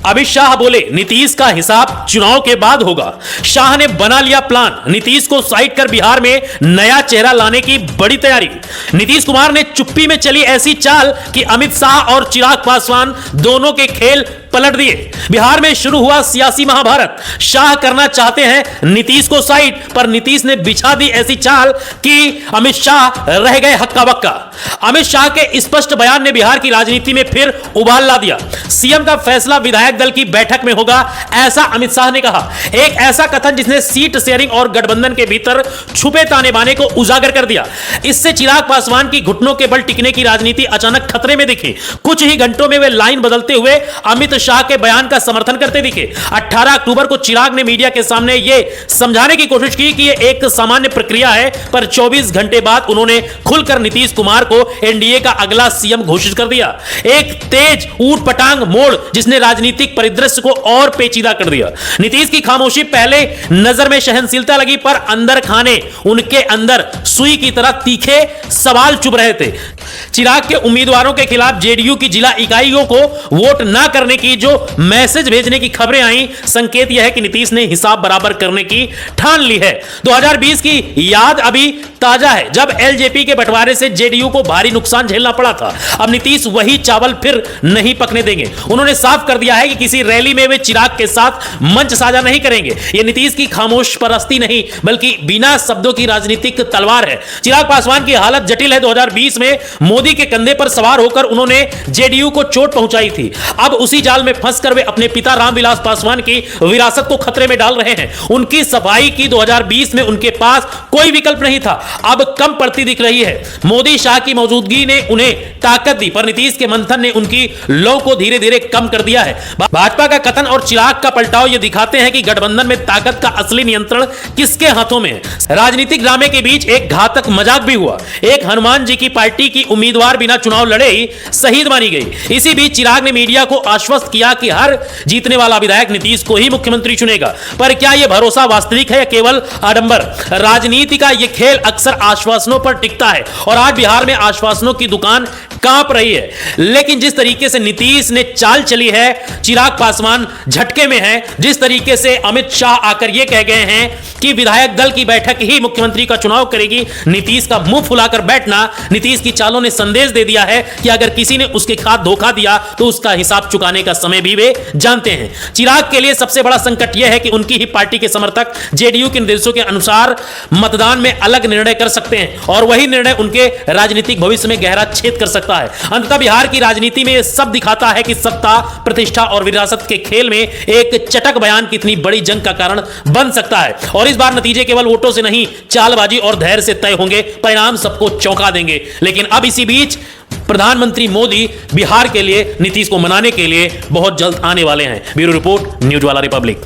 अमित शाह बोले नीतीश का हिसाब चुनाव के बाद होगा। शाह ने बना लिया प्लान, नीतीश को साइड कर बिहार में नया चेहरा लाने की बड़ी तैयारी। नीतीश कुमार ने चुप्पी में चली ऐसी चाल कि अमित शाह और चिराग पासवान दोनों के खेल पलट दिए। बिहार में शुरू हुआ सियासी महाभारत। शाह करना चाहते हैं नीतीश को साइड, पर नीतीश ने बिछा दी ऐसी चाल कि अमित शाह रह गए हक्का बक्का। अमित शाह के स्पष्ट बयान ने बिहार की राजनीति में फिर उबाल ला दिया। सीएम का फैसला विधायक दल की बैठक में होगा, ऐसा अमित शाह ने कहा। एक ऐसा कथन जिसने सीट शेयरिंग और गठबंधन के भीतर छुपे ताने बाने को उजागर कर दिया। इससे चिराग पासवान की घुटनों के बल टिकने की राजनीति अचानक खतरे में दिखी। कुछ ही घंटों में वे लाइन बदलते हुए अमित शाह के बयान का समर्थन करते दिखे। 18 अक्टूबर को चिराग ने मीडिया के सामने यह समझाने की कोशिश की कि यह एक सामान्य प्रक्रिया है, पर 24 घंटे बाद उन्होंने खुलकर नीतीश कुमार को एनडीए का अगला सीएम घोषित कर दिया। एक तेज ऊट पटांग मोड़ जिसने राजनीतिक परिदृश्य को और पेचीदा कर दिया। नीतीश की खामोशी पहले नजर में सहनशीलता लगी, पर अंदर खाने उनके अंदर सुई की तरह तीखे सवाल चुभ रहे थे। चिराग के उम्मीदवारों के खिलाफ जेडीयू की जिला इकाइयों को वोट ना करने की जो मैसेज भेजने की खबरें आई, संकेत यह है कि नीतीश ने हिसाब बराबर करने की ठान ली है। 2020 की याद अभी ताजा है, जब एलजेपी के बंटवारे से जेडीयू को भारी नुकसान झेलना पड़ा था। अब नीतीश वही चावल फिर नहीं पकने देंगे। उन्होंने साफ कर दिया है कि किसी रैली में वे चिराग के साथ मंच साझा नहीं करेंगे। यह नीतीश की खामोश परस्ती नहीं, बल्कि बिना शब्दों की राजनीतिक तलवार है। चिराग पासवान की हालत जटिल है। 2020 में मोदी के कंधे पर सवार होकर उन्होंने जेडीयू को चोट पहुंचाई थी। अब उसी जाल में फंसकर वे अपने पिता रामविलास पासवान की विरासत को खतरे में डाल रहे हैं। उनकी सफाई की 2020 में उनके पास कोई विकल्प नहीं था, अब कम पड़ती दिख रही है। मोदी शाह की मौजूदगी ने उन्हें ताकत दी, पर नीतीश के मंथन ने उनकी लौ को धीरे धीरे कम कर दिया है। भाजपा का कथन और चिराग का पलटाव ये दिखाते हैं कि गठबंधन में ताकत का असली नियंत्रण किसके हाथों में है। राजनीतिक ड्रामे के बीच एक घातक मजाक भी हुआ। एक हनुमान जी की पार्टी की उम्मीदवार बिना चुनाव लड़े ही शहीद मानी गई। इसी बीच चिराग ने मीडिया को आश्वस्त किया कि हर जीतने वाला विधायक नीतीश को ही मुख्यमंत्री चुनेगा। पर क्या यह भरोसा वास्तविक है या केवल आडंबर? राजनीति का यह खेल अक्सर आश्वासनों पर टिकता है, और आज बिहार में आश्वासनों की दुकान कांप रही है। लेकिन जिस तरीके से नीतीश ने चाल चली है, चिराग पासवान झटके में है। जिस तरीके से अमित शाह आकर यह कह गए हैं कि विधायक दल की बैठक ही मुख्यमंत्री का चुनाव करेगी, नीतीश का मुंह फुलाकर बैठना, नीतीश की चालों ने संदेश दे दिया है कि अगर किसी ने उसके साथ धोखा दिया तो उसका हिसाब चुकाने का समय भी वे जानते हैं। चिराग के लिए सबसे बड़ा संकट यह है कि उनकी ही पार्टी के समर्थक जेडीयू के निर्देशों के अनुसार मतदान में अलग निर्णय कर सकते हैं, और वही निर्णय उनके राजनीतिक भविष्य में गहरा छेद कर सकता है। अंततः बिहार की राजनीति में यह सब दिखाता है कि सत्ता, प्रतिष्ठा और विरासत के खेल में एक चटक बयान कितनी बड़ी जंग का कारण बन सकता है। और इस बार नतीजे केवल वोटों से नहीं, चालबाजी और धैर्य से तय होंगे। परिणाम सबको चौंका देंगे। लेकिन अब इसी बीच प्रधानमंत्री मोदी बिहार के लिए नीतीश को मनाने के लिए बहुत जल्द आने वाले हैं। ब्यूरो रिपोर्ट, न्यूज वाला रिपब्लिक।